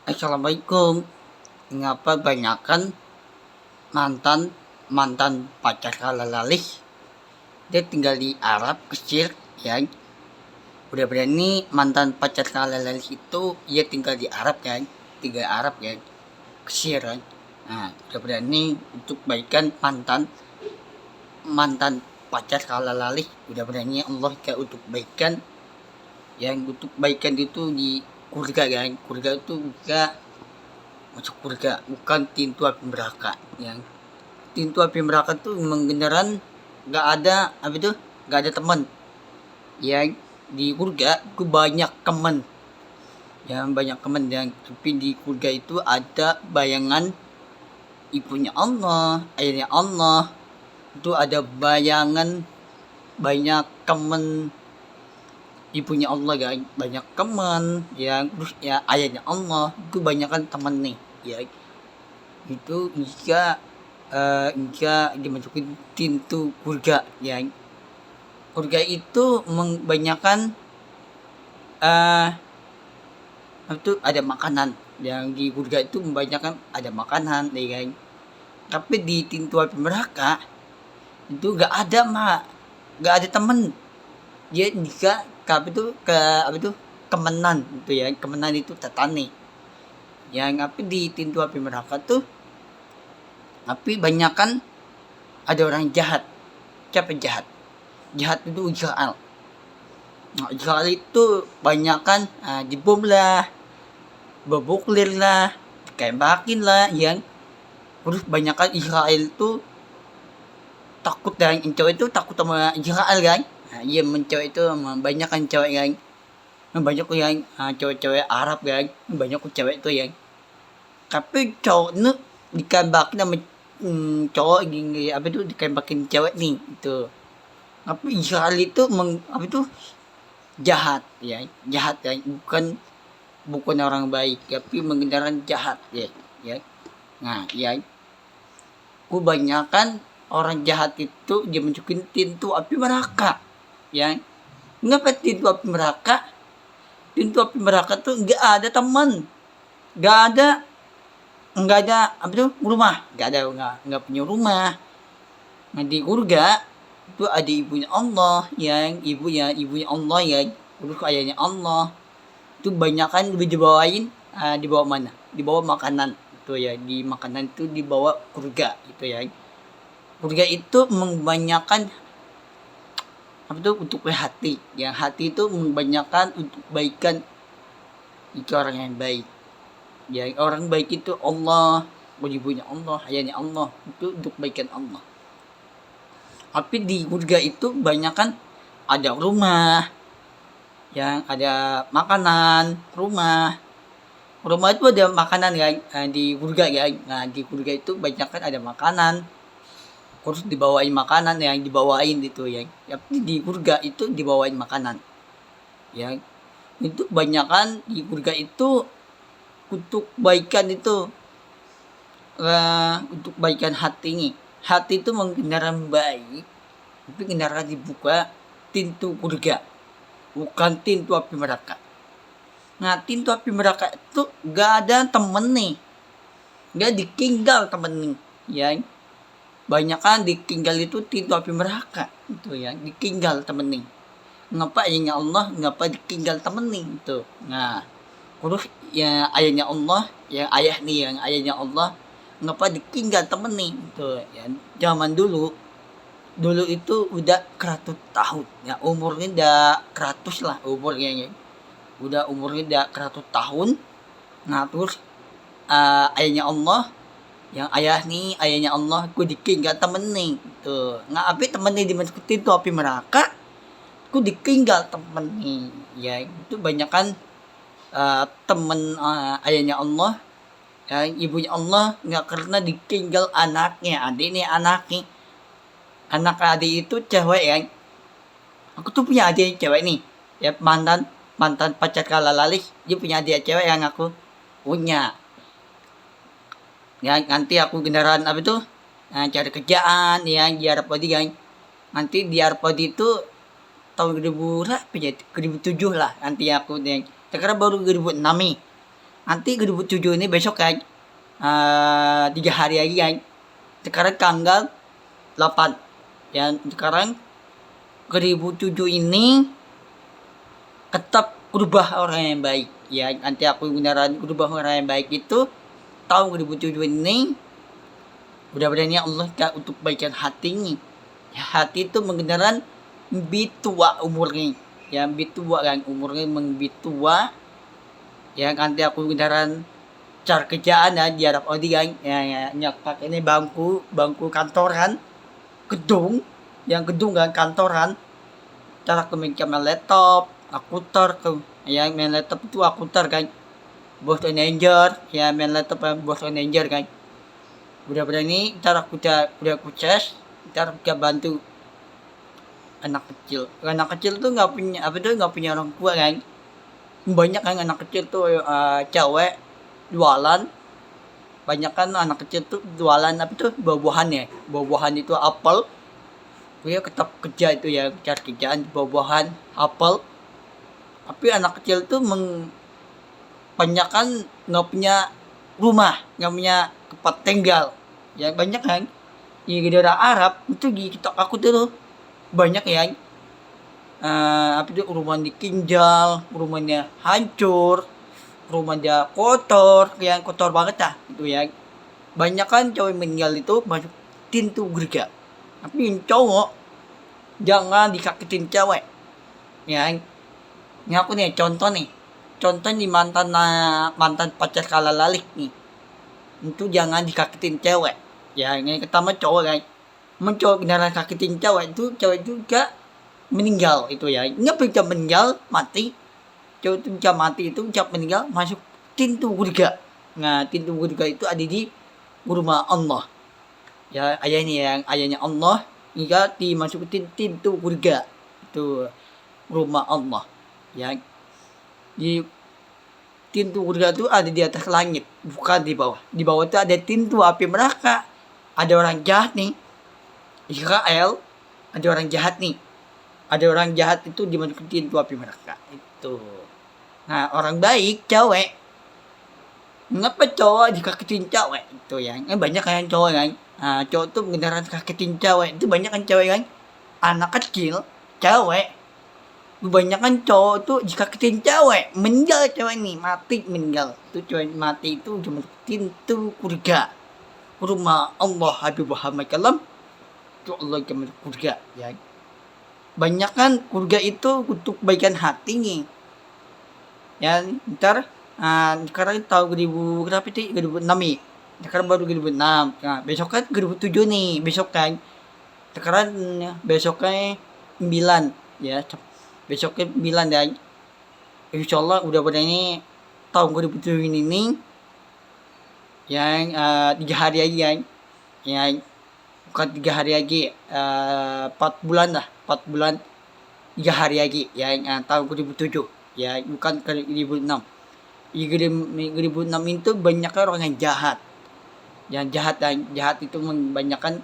Assalamualaikum. Ngapa banyakan mantan mantan pacar kalalalih? Dia tinggal di Arab kecil, ya. Udah berani mantan pacar kalalalih itu dia tinggal di Arab, kan? Tinggal Arab, ya. Kecil, kan? Nah, udah berani untuk baikan mantan mantan pacar kalalalih. Udah berani Allah untuk baikan. Yang untuk baikan itu di kurga, kan? Kurga itu juga masuk surga, bukan pintu api neraka. Yang pintu api neraka tuh memang beneran nggak ada apa itu, nggak ada teman. Yang di surga itu banyak teman, yang banyak teman. Yang tapi di surga itu ada bayangan ibunya Allah, ayahnya Allah. Itu ada bayangan banyak teman ibunya Allah, guys. Banyak teman yang terus ya ayahnya Allah. Itu banyak kan teman nih, ya. Itu jika dimasukin pintu surga, ya. Surga itu membanyakan itu ada makanan. Yang di surga itu membanyakan ada makanan, ya, kan. Tapi di pintu api neraka itu gak ada temen. Dia jika apa itu kemenan itu, ya. Kemenan itu tetani. Yang tapi di pintu api neraka tuh tapi banyakan ada orang jahat. Siapa jahat? Jahat itu Israel. Nah, Israel itu banyakan dibom lah, bebuklir lah, ditembakin lah, yang terus banyakan Israel itu takut, dan cewek itu takut sama Israel, kan. Nah, iya, mencewek itu banyak kan cewek, kan. Banyak yang cewek-cewek Arab, kan. Banyak cewek itu yang tapi cowok itu ditembakin sama cowok gini, apa itu ditembakin cewek nih itu. Tapi Israel itu apa itu jahat, ya. Jahat, ya. Bukan orang baik, tapi mengendaran jahat, ya. Ya. Nah, ya. Kebanyakan orang jahat itu dia masukin pintu api neraka, ya. Kenapa pintu api neraka? Pintu api neraka tuh nggak ada teman, nggak ada apa tuh rumah, nggak punya rumah. Nah, di surga itu ada ibunya Allah, yang ibunya Allah, ya. Terus ayahnya Allah. Itu banyak kan dibawain dibawa mana? Dibawa makanan itu, ya. Di makanan itu dibawa surga itu, ya. Surga itu membanyakan apa tuh untuk hati. Yang hati itu membanyakan untuk baikan jika orang yang baik. Ya, orang baik itu Allah, ibunya Allah, ayahnya Allah. Itu untuk baikan Allah. Tapi di surga itu banyak kan ada rumah, yang ada makanan, rumah itu ada makanan, kan. Di surga, kan. Nah, di surga itu banyak kan ada makanan, terus dibawain makanan, yang dibawain itu, ya. Tapi di surga itu dibawain makanan, ya. Itu banyakan di surga itu untuk baikan itu, untuk baikan hati nih. Hati itu mengendaran baik, tapi kendaraan dibuka pintu surga, bukan pintu api neraka. Nah, pintu api neraka itu gak ada temen nih, gak ditinggal temen nih, ya. Banyak kan ditinggal itu pintu api neraka itu, ya. Ditinggal temen nih. Ngapa ayahnya Allah, ngapa ditinggal temen nih itu. Nah, terus ya ayahnya Allah, yang ayah nih, yang ayahnya Allah, ngapa ditinggal temen nih itu, ya. Zaman dulu itu udah 100 tahun, ya. Umurnya udah 100 lah umurnya, ya. Udah umurnya udah 100 tahun. Nah, terus ayahnya Allah, yang ayahnya Allah ku ditinggal temen nih tuh. Nggak api temen nih dimasukin tuh api neraka, ku ditinggal temen nih, ya. Itu banyak kan temen ayahnya Allah, ya, ibunya Allah nggak karena ditinggal anaknya, anak adik itu cewek, ya. Aku tuh punya adik cewek nih, ya. Mantan pacar kalalalih, dia punya adik cewek yang aku punya. Ya, nanti aku kendaraan apa itu cari kerjaan, ya, di Arab Saudi, kan. Nanti di Arab Saudi itu tahun 2000 lah, 2007 lah nanti aku, ya. Sekarang baru 2006 nih. nanti 2007 ini besok kan, 3 hari lagi kan. Sekarang tanggal 8. Ya, sekarang 2007 ini tetap berubah orang yang baik. Ya, nanti aku beneran berubah orang yang baik itu tahun 2007 ini. Mudah-mudahan Allah gak untuk baikan hati nih. Ya, hati itu beneran lebih tua umurnya. Ya, lebih tua kan umurnya lebih tua. Ya, nanti aku beneran cari kerjaan di Arab Saudi kan. Ya, nyapak ini bangku kantoran, gedung, yang gedung kan kantoran. Cara aku main laptop, aku tuh, ya main laptop itu aku kan. Bos manager, ya main laptop bos manager kan. Udah ini cara aku udah aku cas, cara aku bantu anak kecil tuh nggak punya orang tua kan. Banyak kan anak kecil tuh cewek jualan, banyak kan anak kecil tuh jualan apa tuh buah-buahan ya, buah-buahan itu apel. Gue tetap kerja itu ya, cari kerjaan buah-buahan apel. Tapi anak kecil tuh banyak kan nggak punya rumah, nggak punya tempat tinggal. Ya banyak kan di daerah Arab itu di TikTok aku tuh banyak ya, apa tuh rumah dikinjal, rumahnya hancur, rumahnya kotor, yang kotor banget dah itu ya. Banyak kan cowok meninggal itu masuk pintu gereja, tapi yang cowok jangan dikagetin cewek ya. Ini aku nih contoh nih mantan pacar kala lalik nih, itu jangan dikagetin cewek ya. Ini pertama cowok kan mencowok beneran kagetin cewek juga meninggal itu ya. Nggak bisa meninggal mati, cowok itu bisa mati itu bisa meninggal masuk pintu surga. Nah pintu surga itu ada di rumah Allah ya. Ayahnya Allah hingga dimasukin pintu surga itu rumah Allah ya. Di pintu surga itu ada di atas langit, bukan di bawah. Di bawah itu ada pintu api neraka. Ada orang jahat nih Israel, ada orang jahat nih. Ada orang jahat itu dimasukin pintu api neraka itu. Nah orang baik cewek, ngapa cowok dikagetin cewek itu ya. Banyak kan cowok kan. Nah, cowok tuh beneran kagetin cewek itu banyak kan cewek kan. Anak kecil cewek, banyak kan cowok tuh dikagetin cewek, meninggal cewek nih, mati meninggal. Itu cewek mati itu cuma pintu surga rumah Allah Habib Muhammad kalam itu Allah ke surga ya. Banyak kan surga itu untuk kebaikan hati nih ya. Ntar sekarang tahun 2000 berapa sih, 2006 nih. Sekarang baru 2006. Nah besok kan 2007 nih besok kan. Sekarang besoknya 9 ya, besoknya 9 dan insyaallah udah pada ini tahun 2007 ini nih yang 3 hari lagi kan. Yang bukan 3 hari lagi, 4 bulan lah, 4 bulan 3 hari lagi yang tahun 2007 ya, bukan 2006. Di 2006 itu banyak orang yang jahat. Yang jahat itu membanyakan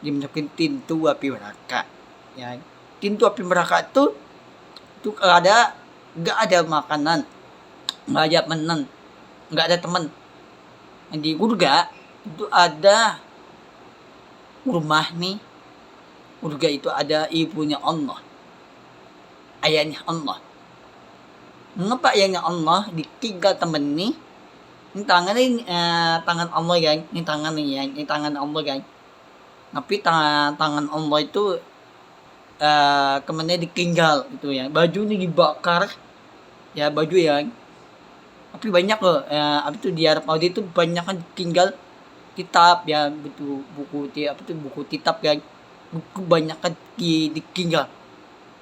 dimasukin pintu api neraka ya. Pintu api neraka itu nggak ada makanan, nggak ada teman, nggak ada teman. Di surga itu ada rumah nih. Surga itu ada ibunya Allah, ayahnya Allah. Mengapa ayahnya Allah ditinggal temen nih? Ini tangan Allah kan, ini tangan nih ya, ini tangan Allah kan. Tapi tangan Allah itu kemennya ditinggal itu ya. Baju ini dibakar ya, baju ya. Tapi banyak loh, apa itu di Arab Saudi itu banyak kan tinggal kitab ya, betul buku kitab kan. Buku banyak kan ditinggal.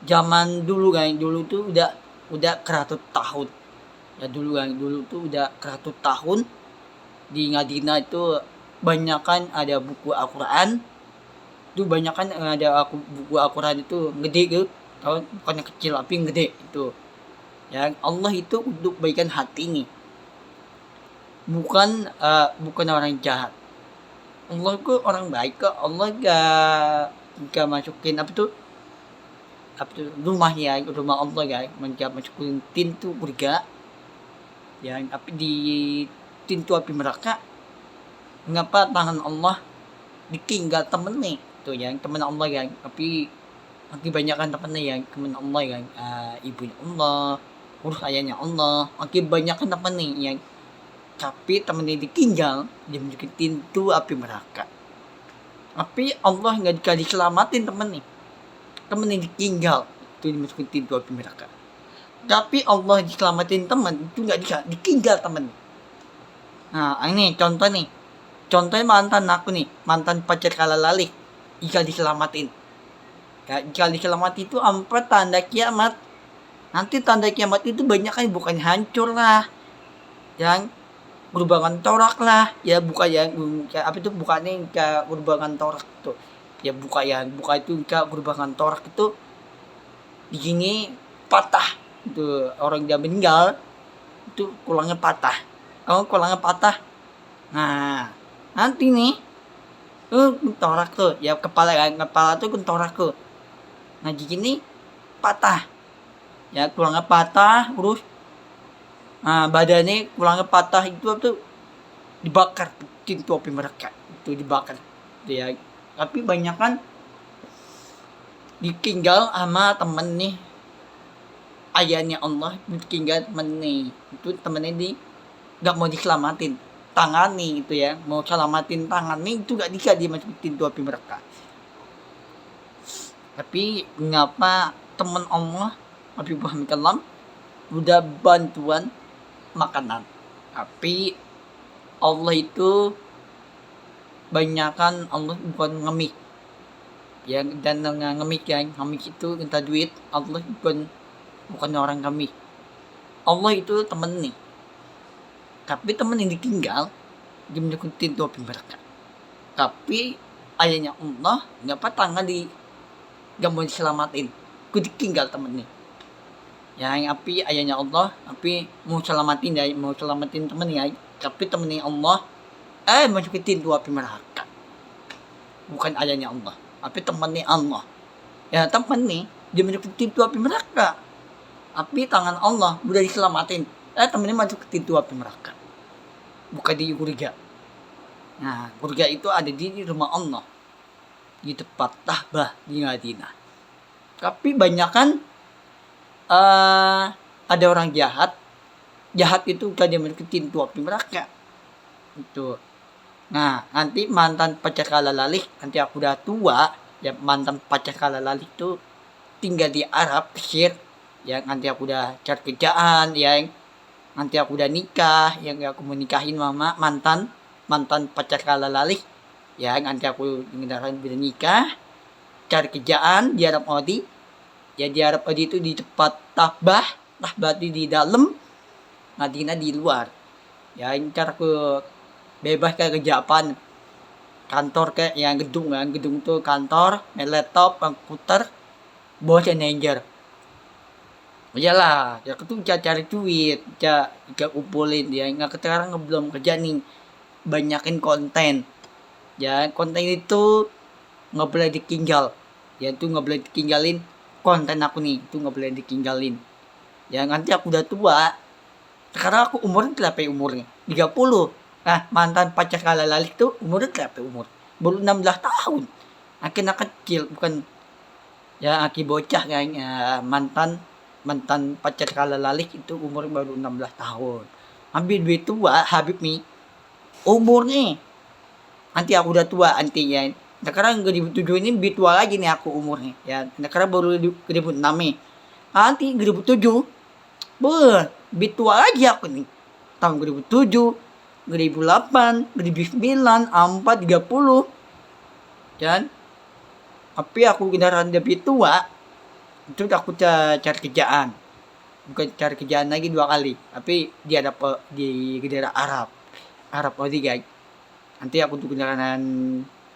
Zaman dulu kan, dulu tuh udah 100 tahun. Ya dulu tuh udah 100 tahun di Madinah itu banyak kan ada buku Al-Qur'an. Itu banyak kan ada buku Al-Qur'an itu gede gitu. Bukan yang kecil tapi yang gede itu. Ya Allah itu untuk kebaikan hati nih. Bukan orang jahat. Allah itu orang baik kok. Allah gak masukin apa tuh rumahnya, rumah Allah guys, masukin pintu surga yang api di pintu api neraka, mengapa tangan Allah ditinggal temen nih tuh yang temen Allah yang tapi kebanyakan temennya yang temen Allah yang ibunya Allah, urus ayahnya Allah, kebanyakan temen nih yang tapi temennya ditinggal dia masukin pintu api neraka. Tapi Allah nggak dikasih selamatin temennya ditinggal itu dimasukin pintu api neraka. Tapi Allah diselamatin temen itu nggak ditinggal temen. Nah ini contohnya mantan aku nih, mantan pacar kala lalih jika diselamatin. Jika diselamatin itu apa tanda kiamat. Nanti tanda kiamat itu banyak kan, bukan hancur lah, yang gerubangan torak lah, ya buka yang apa itu bukannya ke gerubangan torak tuh, ya buka itu ke gerubangan torak itu di sini patah itu orang dia meninggal itu kulangnya patah. Kalau kulangnya patah, nah nanti nih torak tuh ya kepala tuh torak tuh. Nah di sini patah, ya kulangnya patah, terus badannya kulangnya patah itu tuh dibakar pintu api neraka itu dibakar ya. Tapi banyak kan ditinggal sama temen nih, ayahnya Allah ditinggal temen nih, itu temennya nggak mau diselamatin tangan nih itu ya, mau selamatin tangan nih itu nggak bisa dia masukin pintu api neraka. Tapi mengapa teman Allah Nabi Muhammad SAW udah bantuan makanan, tapi Allah itu banyakan Allah bukan ngemik ya, dan ngemik yang ngemik itu minta duit. Allah bukan orang ngemik. Allah itu temen nih, tapi temen yang ditinggal dia menyekutin pintu api neraka. Tapi ayahnya Allah ngapa tangan gak mau diselamatin, ku ditinggal temen nih yang api ayahnya Allah, tapi mau selamatin temen ya, tapi temennya Allah masukin pintu api neraka, bukan ayahnya Allah tapi temennya Allah. Ya temen nih dia masukin pintu api neraka, tapi tangan Allah udah diselamatin, temennya masuk ke pintu api neraka, bukan di surga. Nah surga itu ada di rumah Allah di tempat Ka'bah di Madinah. Tapi banyak kan ada orang jahat itu kan dia masukin pintu api neraka itu. Nah nanti mantan pacar kala lalih, nanti aku udah tua ya, mantan pacar kala lalih itu tinggal di Arab Mesir yang nanti aku udah cari kerjaan, yang nanti aku udah nikah, yang aku mau nikahin mama mantan pacar kala lalih, ya nanti aku udah nikah cari kerjaan di Arab Saudi. Ya di Arab Saudi itu di tempat Ka'bah itu di dalam, Madinah di luar. Ya ntar aku bebas kayak kerjaan kantor kayak yang gedung tuh kantor, laptop, komputer, bos manager. Iyalah, ya aku tuh cari duit, kumpulin dia. Nggak sekarang belum kerja nih, banyakin konten. Ya konten itu nggak boleh ditinggal. Ya itu nggak boleh ditinggalin konten aku nih, itu nggak boleh ditinggalin. Ya nanti aku udah tua. Sekarang aku berapa umurnya? 30. Nah mantan pacar kala lalih tuh umurnya berapa baru 16 tahun. Anak kecil, bukan ya aki bocah kan. Ya, mantan pacar kala lalih itu umurnya baru 16 tahun. Habib tua, Habib nih umurnya nanti aku udah tua nantinya. Sekarang 2007 ini lebih tua lagi nih aku umurnya ya. Sekarang baru 2006 nih. Nanti 2007 lebih tua lagi aku nih. Tahun 2007, 2008, 2009, 4, 30. Dan tapi aku kendaraan lebih tua itu aku cari kerjaan. Bukan cari kerjaan lagi 2 kali, tapi dia dapat di daerah Arab Saudi guys. Nanti aku tuh kendaraan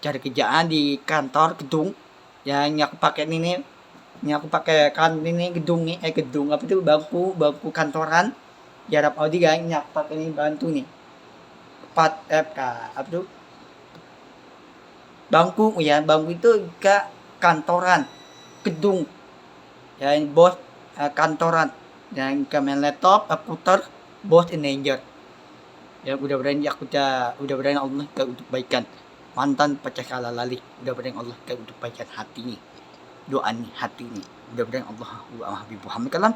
cari kerjaan di kantor gedung yang aku pakai ini gedung apa itu bangku kantoran di Arab Saudi guys. Yang pakai ini bantu nih 4 FK apa tuh bangku itu ke kantoran gedung ya, bos kantoran yang ke main laptop komputer both in danger. Ya udah berani Allah ke untuk baikan mantan pecah kalah lalik, udah berani Allah ke untuk baikan hati nih, doa nih hati nih, udah berani Allah wa Habib Muhammad kalam